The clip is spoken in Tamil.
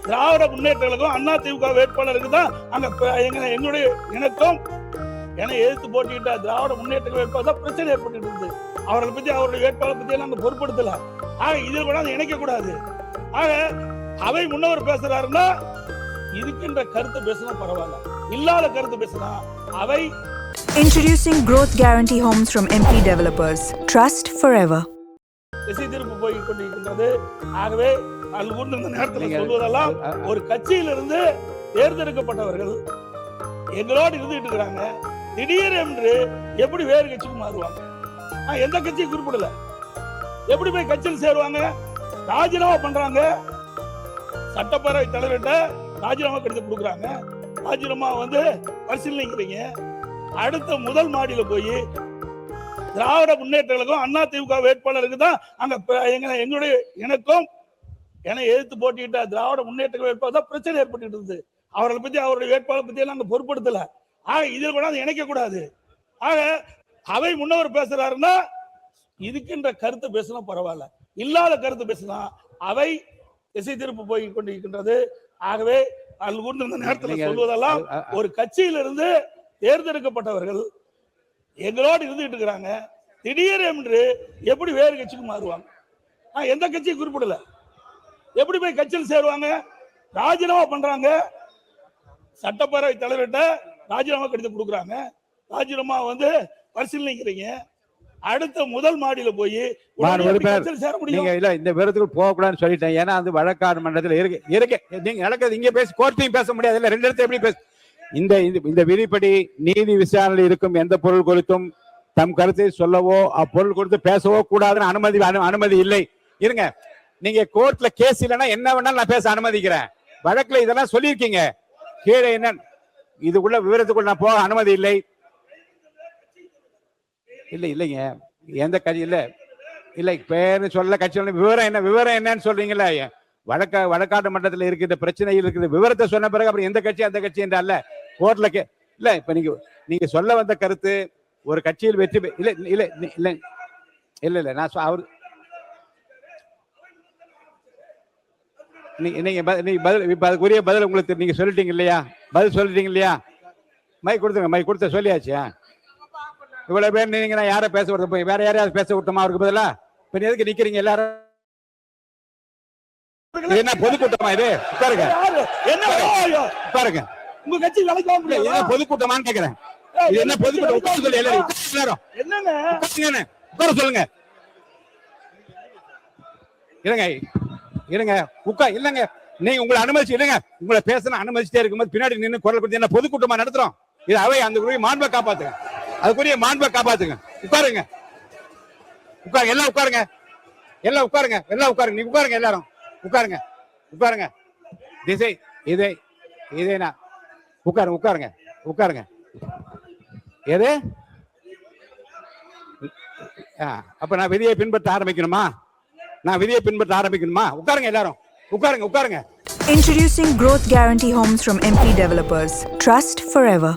திராவிட முன்னேற்ற கழகம் அண்ணா திமுக வேட்பாளருக்கு தான் அங்க எங்களுடைய எனக்கும் என எதிர்த்து போட்டிக்கிட்ட திராவிட முன்னேற்ற வேட்பாளர் தான் பிரச்சனை ஏற்பட்டு இருந்தது. அவர்களை பத்தி அவருடைய வேட்பாளர் பத்தி நாங்க பொருட்படுத்தல. ஆக இதில் கூட இணைக்க கூடாது. ஆக அவை முன்னவர் பேசுறாருன்னா இதுக்கின்ற கருத்து பேசினா பரவாயில்ல, இல்லாத கருத்து பேசினா அவை. Introducing Growth Guarantee Homes from MP Developers. Trust forever. திசை திருப்பு போய் கொண்டிருக்கின்றது. ஆகவே இந்த நேரத்தில் சொல்வதெல்லாம் ஒரு கட்சியிலிருந்து தேர்ந்தெடுக்கப்பட்டவர்கள் எங்களோடு இருந்துட்டு இருக்கிறாங்க. திடீர் என்று எப்படி வேறு கட்சிக்கு மாறுவாங்க? எந்த கட்சியும் குறிப்பிடல. எப்படி போய் கட்சியில் சேருவாங்க? ராஜினாமா பண்றாங்க. சட்டப்பேரவை தலைவர்கிட்ட ராஜினாமா கடிதம் கொடுக்குறாங்க. ராஜினாமா பரிசீலனைக்கிறீங்க. அடுத்த முதல் மாடியில போய் திராவிட முன்னேற்ற கழகம் அண்ணா திமுக வேட்பாளருக்கு தான் அங்க எங்களுடைய எனக்கும் என எதிர்த்து போட்டிக்கிட்ட திராவிட முன்னேற்ற வேட்பாளர் தான் பிரச்சனை ஏற்பட்டு இருந்தது. அவர்களை பத்தி அவருடைய வேட்பாளர் பத்தி நாங்க பொருட்படுத்தல. ஆக இதில் கூட இணைக்க கூடாது. ஆக அவை முன்னவர் பேசுறாருன்னா இதுக்கின்ற கருத்து பேசினா பரவாயில்ல, இல்லாத கருத்து பேசினா அவை திசை திருப்பு போய் கொண்டிருக்கின்றது. ஆகவே இந்த நேரத்தில் சொல்வதெல்லாம் ஒரு கட்சியிலிருந்து தேர்ந்தெடுக்கப்பட்டவர்கள் எங்களோடு இருந்துட்டு இருக்கிறாங்க. திடீர் என்று எப்படி வேறு கட்சிக்கு மாறுவாங்க? எந்த கட்சியும் குறிப்பிடல. எப்படி போய் கட்சியில் சேருவாங்க? ராஜினாமா பண்றாங்க. சட்டப்பேரவை தலைவர்கிட்ட ராஜினாமா கடிதம் கொடுக்குறாங்க. ராஜினாமா பரிசீலனைக்கிறீங்க. அடுத்த முதல் மாடியில போய் சேர முடியும். இந்த விவரத்துக்கு போக கூடாதுன்னு சொல்லிட்டேன். ஏன்னா அது வழக்காடு மன்றத்தில் இருக்கு. நீங்க நடக்கிறது இங்க பேசி கோர்ட்டையும் பேச முடியாது. இல்ல ரெண்டு இடத்துல எப்படி பேச? இந்த விதிப்படி நீதி விசாரணையில் இருக்கும் எந்த பொருள் குறித்தும் தம் கருத்தை சொல்லவோ அப்பொருள் குறித்து பேசவோ கூடாதுன்னு அனுமதி இல்லை. இருங்க, நீங்க கோர்ட்ல கேஸ் இல்லைன்னா என்ன வேணாலும் நான் பேச அனுமதிக்கிறேன். வழக்குல இதெல்லாம் சொல்லியிருக்கீங்க. கீழே என்ன இதுக்குள்ள விவரத்துக்குள்ள நான் போக அனுமதி இல்லை. இல்லைங்க, எந்த கட்சி இல்லை பேரு சொல்ல கட்சி விவரம் என்னன்னு சொல்றீங்களா? வழக்காட்டு மன்றத்தில் இருக்கிற பிரச்சனையில் இருக்கிற விவரத்தை சொன்ன பிறகு அப்புறம் எந்த கட்சி அந்த கட்சி என்ற அல்ல கோர்ட்ல இல்ல. இப்ப நீங்க சொல்ல வந்த கருத்து ஒரு கட்சியில் வெற்றி இல்ல நான் அவர் நீங்க அதுக்குரிய பதில் உங்களுக்கு நீங்க சொல்லிட்டீங்க இல்லையா? பதில் சொல்லிட்டீங்க இல்லையா? மை கொடுத்த சொல்லியாச்சு. இவ்வளவு பேர் நீங்க நான் யாரை பேச விடுறது? போய் வேற யாரையாவது பேச விட்டோமா அவருக்கு பதிலா? இப்ப எதுக்கு நிக்கிறீங்க எல்லாரும்? என்ன பொதுக்கூட்டமா இது? உட்காருங்க. உட்காருங்க. உங்க கட்சி என்ன பொதுக்கூட்டமான்னு கேக்குறேன். இது என்ன பொதுக்கூட்டம்? உட்கார சொல்லி எல்லாரும் என்னங்க உட்கார சொல்லுங்க. இருங்க இல்லங்க, நீங்க உங்களை அனுமதிச்சு இல்லங்க, உங்களை பேசணும் அனுமதிச்சுட்டே இருக்கும்போது பின்னாடி நின்று குரல் கொடுத்து என்ன பொதுக்கூட்டமா நடத்துறோம்? இது அவை அந்த மாண்பை காப்பாத்துங்க. அதுக்குரிய மாண்பை காப்பாத்துங்க. உட்காருங்க. எல்லாம் உட்காருங்க. நீங்க உட்காருங்க. எல்லாரும் உட்காருங்க. திசை இதே உட்காருங்க. எது அப்ப நான் விதியை பின்பற்ற ஆரம்பிக்கணுமா? உட்காருங்க. எல்லாரும் உட்காருங்க. Introducing Growth Guarantee Homes from MP Developers. Trust forever.